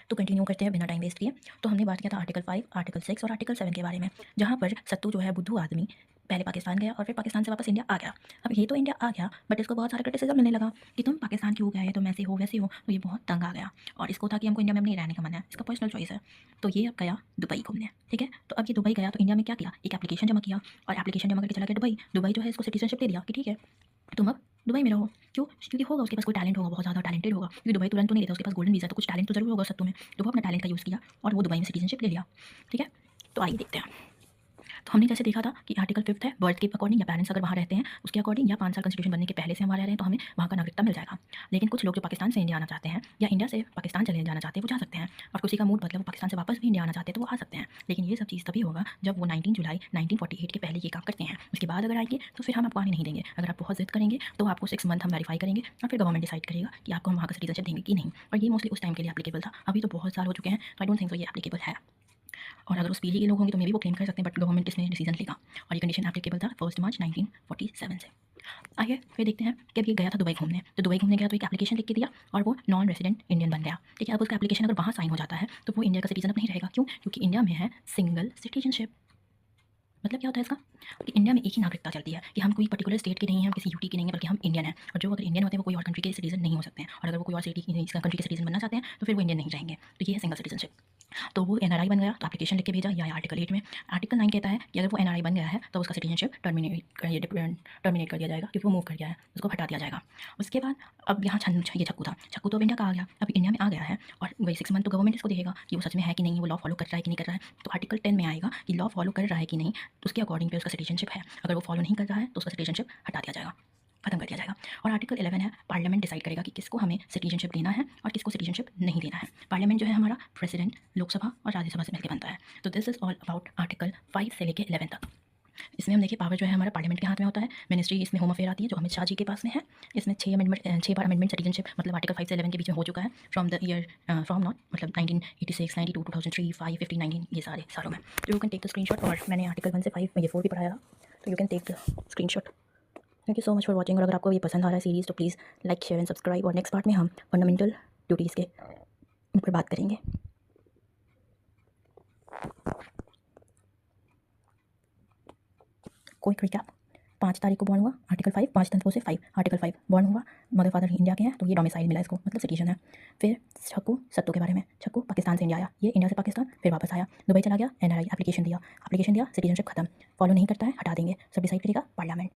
तो कंटिन्यू करते हैं बिना टाइम वेस्ट किए। तो हमने बात किया था आर्टिकल 5, आर्टिकल 6 और आर्टिकल 7 के बारे में, जहाँ पर सत्तू जो है बुद्धू आदमी पहले पाकिस्तान गया और फिर पाकिस्तान से वापस इंडिया आ गया। अब ये तो इंडिया आ गया, बट इसको बहुत सारा क्रिटिसिज्म मिलने लगा कि तुम पाकिस्तान क्यों गए, तुम ऐसे हो वैसे हो। तो ये बहुत तंग आ गया और इसको था कि हमको इंडिया में नहीं रहने का मन है, इसका पर्सनल चॉइस है। तो ये अब गया दुबई घूमने, ठीक है। तो अब ये दुबई गया तो इंडिया में क्या किया, एक एप्लीकेशन जमा किया और एप्लीकेशन जमा करके चला गया दुबई। दुबई जो है इसको सिटीजनशिप दे दिया कि ठीक है तुम अब दुबई में रहो। क्यों? क्योंकि होगा उसके पास कोई टैलेंट होगा, बहुत ज़्यादा टैलेंटेड होगा, क्योंकि दुबई तुरंत तो नहीं देता, उसके पास गोल्डन वीज़ा है, तो कुछ टैलेंट तो ज़रूर होगा सत्तू में। तो वो अपना टैलेंट का यूज़ किया और वो दुबई में सिटीजनशिप ले लिया, ठीक है। तो आइए देखते हैं। तो हमने जैसे देखा था कि आर्टिकल 5 है बर्थ के अकॉर्डिंग, या पेरेंट्स अगर वहाँ रहते हैं उसके अकॉर्डिंग, या 5 साल कॉन्स्टिट्यूशन बनने के पहले से हम वहाँ रह रहे हैं तो हमें वहाँ का नागरिकता मिल जाएगा। लेकिन कुछ लोग जो पाकिस्तान से इंडिया आना चाहते हैं या इंडिया से पाकिस्तान चले जाना चाहते हैं वो जा सकते हैं, और किसी का मूड बदले वो पाकिस्तान से वापस भी इंडिया आना चाहते हैं तो वो आ सकते हैं। लेकिन ये सब चीज़ तभी होगा जब वो 19 जुलाई 1948 के पहले ये काम करते हैं। उसके बाद अगर आएंगे तो फिर हम आपको आने नहीं देंगे। अगर आप बहुत जिद करेंगे तो आपको 6 मंथ हम वेरीफाई करेंगे और फिर गवर्नमेंट डिसाइड करेगा कि आपको हम वहाँ का सिटीजनशिप देंगे कि नहीं। और ये मोस्टली उस टाइम के लिए एप्लीकेबल था, अभी तो बहुत साल हो चुके हैं, तो आई डोंट थिंक सो ये एप्लीकेबल है। और अगर उस पीढ़ी के लोग होंगे तो मे भी वो क्लेम कर सकते हैं, बट गवर्नमेंट इसमें डिसीजन लेगा। और ये कंडीशन एप्लीकेबल था 1 मार्च 1947 से। आइए फिर देखते हैं कि अब ये गया था दुबई घूमने, तो दुबई घूमने गया तो एक एप्लीकेशन लिख के दिया और वो नॉन रेजिडेंट इंडियन बन गया, ठीक है। अब उसका एप्लीकेशन अगर वहाँ साइन हो जाता है तो वो इंडिया का सिटीजन अब नहीं रहेगा। क्यों? क्योंकि इंडिया में है सिंगल सिटीजनशिप। मतलब क्या होता है इसका, कि इंडिया में एक ही नागरिकता चलती है, कि हम कोई पर्टिकुलर स्टेट के नहीं हैं, हम किसी यूटी के नहीं हैं, बल्कि हम इंडियन हैं। और जो अगर इंडियन होते हैं वो कोई और कंट्री के सिटीजन नहीं हो सकते हैं, और अगर वो कोई और कंट्री के सिटीजन बनना चाहते हैं तो फिर वो इंडियन नहीं रहेंगे। तो ये है सिंगल सिटीजनशिप। तो वो एनआरआई बन गया तो एप्लीकेशन लिख के भेजा, या आर्टिकल 8 में। आर्टिकल 9 कहता है कि अगर वो एनआरआई बन गया है तो उसका सिटीजनशिप टर्मिनेट कर दिया जाएगा, क्योंकि वो मूव कर गया है, उसको हटा दिया जाएगा। उसके बाद अब यहाँ ये छक्कू था, छक्कू तो अब इंडिया का आ गया, अब इंडिया में आ गया है और वही 6 मंथ तो गवर्नमेंट इसको देखेगा कि वो सच में है कि नहीं, वो लॉ फॉलो कर रहा है कि नहीं कर रहा है। तो आर्टिकल 10 में आएगा कि लॉ फॉलो कर रहा है कि नहीं, तो उसके अकॉर्डिंग पे उसका सिटीजनशिप है। अगर वो फॉलो नहीं कर रहा है तो उसका सिटीजनशिप हटा दिया जाएगा, खत्म कर दिया जाएगा। और आर्टिकल 11 है, पार्लियामेंट डिसाइड करेगा कि किसको हमें सिटीजनशिप देना है और किसको सिटीजनशिप नहीं देना है। पार्लियामेंट जो है हमारा प्रेसिडेंट, लोकसभा और राज्यसभा से मिलकर बनता है। तो this is all about article 5 से लेकर 11 तक। इसमें हम देखिए पावर जो है हमारा पार्लियामेंट के हाथ में होता है। मिनिस्ट्री इसमें होम अफेयर आती है जो अमित शाह जी के पास में है। इसमें 6 बार अमेंडमेंट सिटीजनशिप, मतलब आर्टिकल 5 से 11 के बीच में हो चुका है, from the year from not मतलब 1986, 92, 2003, 5, 15, 19, ये सारे सालों में। तो you can take the screenshot, और मैंने आर्टिकल 1 से 5 में ये 4 भी पढ़ाया था, तो you can take the screenshot. Thank you so much for watching. और अगर आपको ये पसंद आ रहा है सीरीज़ तो please like, share and subscribe. और नेक्स्ट पार्ट में हम फंडामेंटल ड्यूटीज़ के ऊपर बात करेंगे। Quick recap. 5 तारीख को बॉर्न हुआ, आर्टिकल 5, 5 तंत्रों से 5, आर्टिकल 5 बॉर्न हुआ, मदर फादर इंडिया के हैं तो ये डोमिसाइल मिला इसको, मतलब सिटीजन है। फिर छक्कू सत्तू के बारे में, छक्कू पाकिस्तान से इंडिया आया, ये इंडिया से पाकिस्तान फिर वापस आया, दुबई चला गया, एनआरआई एप्लीकेशन दिया, सिटीजनशिप खत्म, फॉलो नहीं करता है हटा देंगे, सब डिसाइड करेगा पार्लियामेंट।